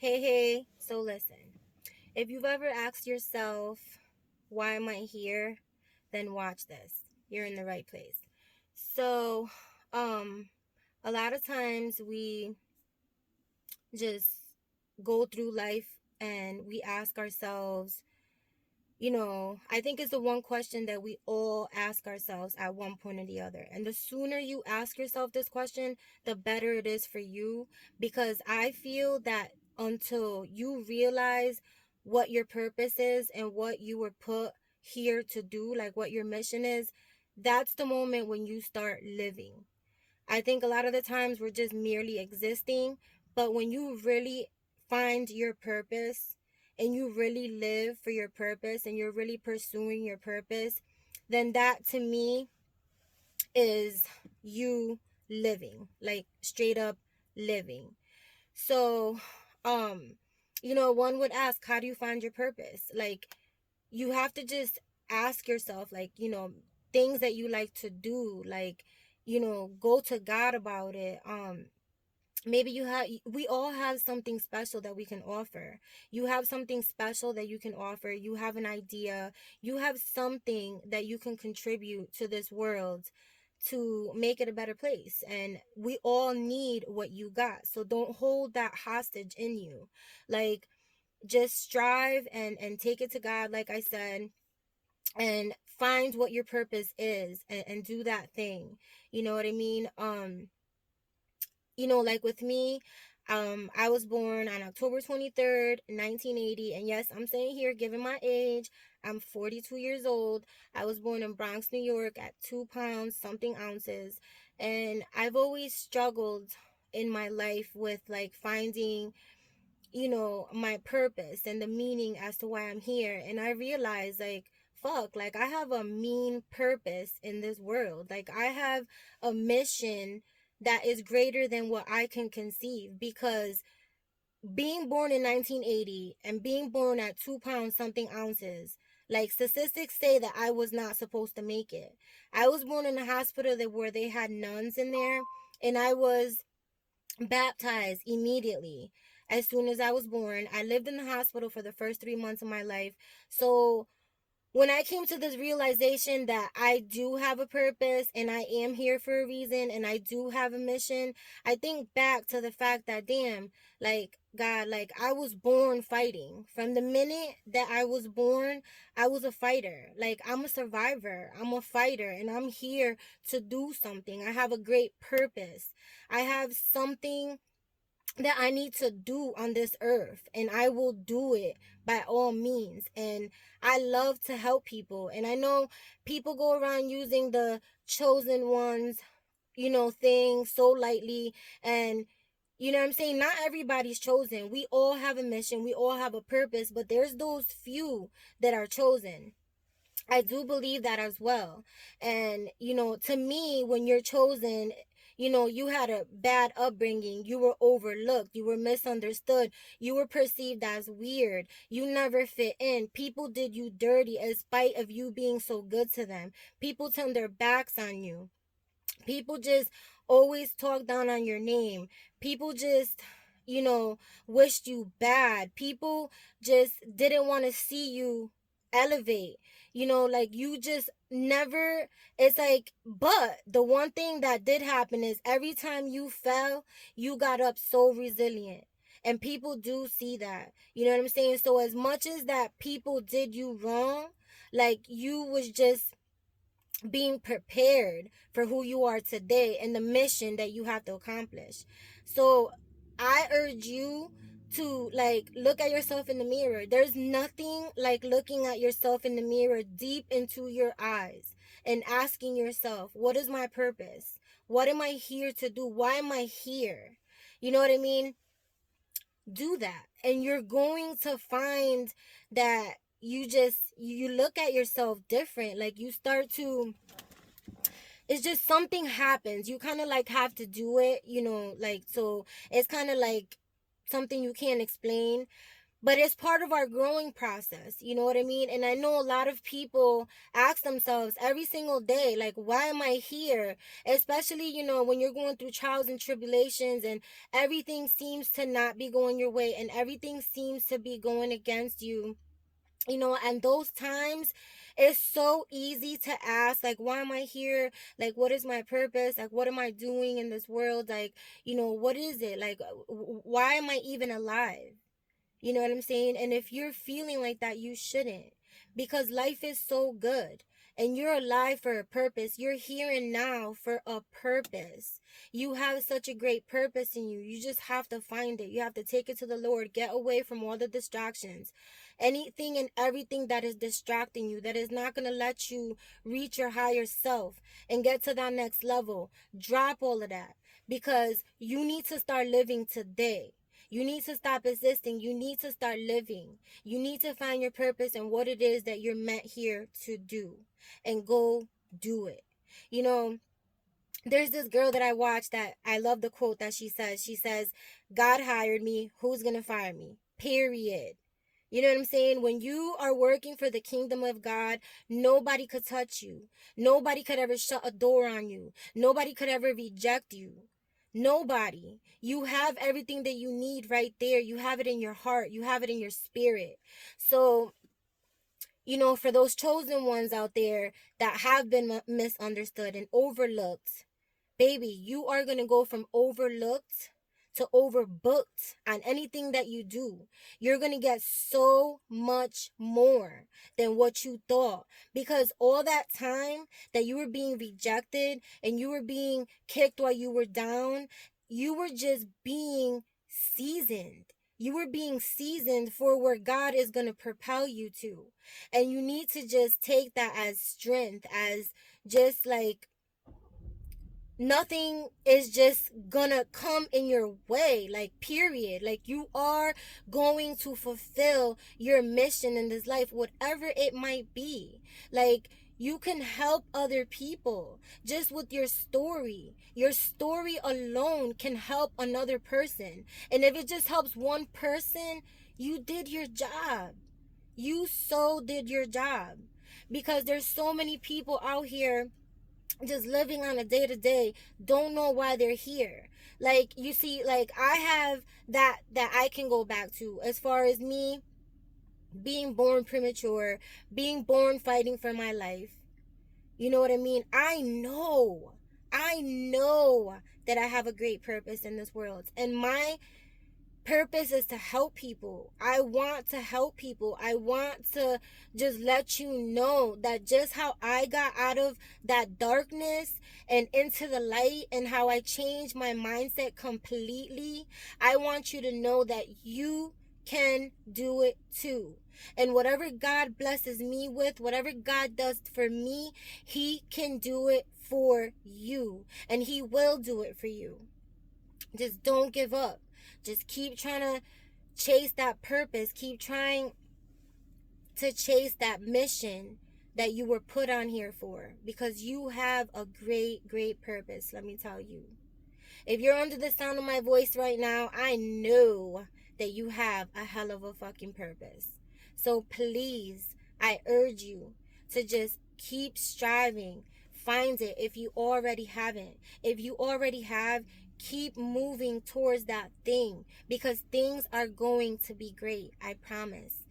Hey, so listen. If you've ever asked yourself, why am I here? Then watch this. You're in the right place. So, um, a lot of times we just go through life and we ask ourselves, I think it's the one question that we all ask ourselves at one point or the other. And the sooner you ask yourself this question, the better it is for you. Because I feel that until you realize what your purpose is and what you were put here to do, like what your mission is, that's the moment when you start living. I think a lot of the times we're just merely existing, but when you really find your purpose and you really live for your purpose and you're really pursuing your purpose, then that to me is you living, like straight up living. So, um, one would ask, how do you find your purpose? Like, you have to just ask yourself, like, things that you like to do, like, go to God about it. Maybe we all have something special that we can offer. You have something special that you can offer. You have an idea. You have something that you can contribute to this world to make it a better place. And we all need what you got. So don't hold that hostage in you. Like, just strive and take it to God, like I said, and find what your purpose is, and do that thing. You know what I mean? Like with me, I was born on October 23rd, 1980. And yes, I'm saying here, given my age, I'm 42 years old. I was born in Bronx, New York at 2 pounds, something ounces. And I've always struggled in my life with like finding my purpose and the meaning as to why I'm here. And I realized, like, fuck, like I have a mean purpose in this world. Like I have a mission that is greater than what I can conceive, because being born in 1980 and being born at 2 pounds something ounces, like statistics say that I was not supposed to make it. I was born in a hospital where they had nuns in there, and I was baptized immediately as soon as I was born. I lived in the hospital for the first 3 months of my life. So when I came to this realization that I do have a purpose and I am here for a reason and I do have a mission, I think back to the fact that, damn, like, God, like, I was born fighting. From the minute that I was born, I was a fighter. Like, I'm a survivor. I'm a fighter, and I'm here to do something. I have a great purpose. I have something that I need to do on this earth, and I will do it by all means. And I love to help people. And I know people go around using the chosen ones, thing so lightly. And you know what I'm saying? Not everybody's chosen. We all have a mission, we all have a purpose, but there's those few that are chosen. I do believe that as well. And, to me, when you're chosen, you had a bad upbringing, you were overlooked, you were misunderstood, you were perceived as weird, you never fit in. People did you dirty in spite of you being so good to them. People turned their backs on you. People just always talk down on your name. People just, wished you bad. People just didn't want to see you elevate. Like you just never, it's like, but the one thing that did happen is every time you fell, you got up so resilient. And people do see that. You know what I'm saying? So as much as that people did you wrong, like you was just being prepared for who you are today and the mission that you have to accomplish. So I urge you to like look at yourself in the mirror. There's nothing like looking at yourself in the mirror deep into your eyes and asking yourself, what is my purpose? What am I here to do? Why am I here? You know what I mean? Do that, and you're going to find that you look at yourself different. Like you start to, it's just something happens. You kind of like have to do it, like, so it's kind of like something you can't explain. but it's part of our growing process. You know what I mean? And I know a lot of people ask themselves every single day, like, why am I here? Especially, when you're going through trials and tribulations and everything seems to not be going your way and everything seems to be going against you. And those times it's so easy to ask, like, why am I here? Like, what is my purpose? Like, what am I doing in this world? Like, what is it? Like, why am I even alive? You know what I'm saying? And if you're feeling like that, you shouldn't. Because life is so good. And you're alive for a purpose. You're here and now for a purpose. You have such a great purpose in you. You just have to find it. You have to take it to the Lord. Get away from all the distractions. Anything and everything that is distracting you, that is not going to let you reach your higher self and get to that next level. Drop all of that. Because you need to start living today. You need to stop existing. You need to start living. You need to find your purpose and what it is that you're meant here to do. And go do it. There's this girl that I watch that I love the quote that she says. She says, God hired me. Who's going to fire me? Period. You know what I'm saying? When you are working for the kingdom of God, nobody could touch you. Nobody could ever shut a door on you. Nobody could ever reject you. Nobody. You have everything that you need right there. You have it in your heart. You have it in your spirit. So, for those chosen ones out there that have been misunderstood and overlooked, baby, you are going to go from overlooked to overbooked on anything that you do. You're going to get so much more than what you thought, because all that time that you were being rejected and you were being kicked while you were down, you were just being seasoned. You were being seasoned for where God is going to propel you to. And you need to just take that as strength, as just like nothing is just gonna come in your way, like, period. Like, you are going to fulfill your mission in this life, whatever it might be. Like, you can help other people just with your story. Your story alone can help another person, and if it just helps one person, you did your job. You so did your job. Because there's so many people out here just living on a day to day, don't know why they're here. Like, you see, like, I have that I can go back to, as far as me being born premature, being born fighting for my life. You know what I mean? I know that I have a great purpose in this world, and my purpose is to help people. I want to help people. I want to just let you know that just how I got out of that darkness and into the light, and how I changed my mindset completely. I want you to know that you can do it too. And whatever God blesses me with, whatever God does for me, He can do it for you. And He will do it for you. Just don't give up. Just keep trying to chase that purpose. Keep trying to chase that mission that you were put on here for. Because you have a great, great purpose, let me tell you. If you're under the sound of my voice right now, I know that you have a hell of a fucking purpose. So please, I urge you to just keep striving. Find it if you already haven't. If you already have, keep moving towards that thing, because things are going to be great. I promise.